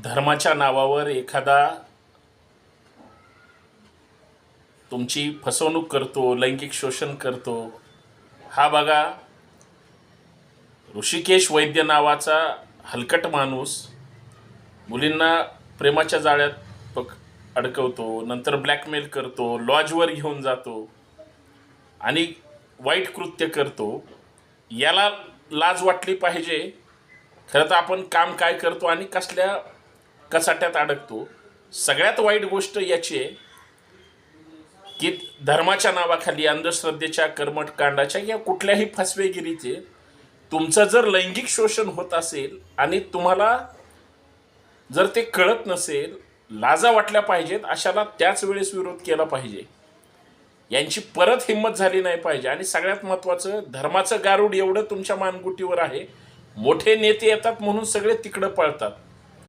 धर्माच्या नावावर एखादा तुमची फसवणूक करतो, लैंगिक शोषण करतो, हा बघा ऋषिकेश वैद्य नावाचा हलकट माणूस मुलींना प्रेमाच्या जाळ्यात अडकवतो, नंतर ब्लॅकमेल करतो, लॉजवर घेऊन जातो आणि वाईट कृत्य करतो. याला लाज वाटली पाहिजे. खरं तर आपण काम काय करतो आणि कसल्या कचाट्यात अडकतो. सगळ्यात वाईट गोष्ट याची आहे की धर्माच्या नावाखाली अंधश्रद्धेच्या, कर्मकांडाच्या किंवा कुठल्याही फसवेगिरीचे तुमचं जर लैंगिक शोषण होत असेल आणि तुम्हाला जर ते कळत नसेल, लाजा वाटल्या पाहिजेत, अशाला त्याच वेळेस विरोध केला पाहिजे. यांची परत हिंमत झाली नाही पाहिजे. आणि सगळ्यात महत्त्वाचं, धर्माचं गारुड एवढं तुमच्या मानगुटीवर आहे, मोठे नेते येतात म्हणून सगळे तिकडं पळतात.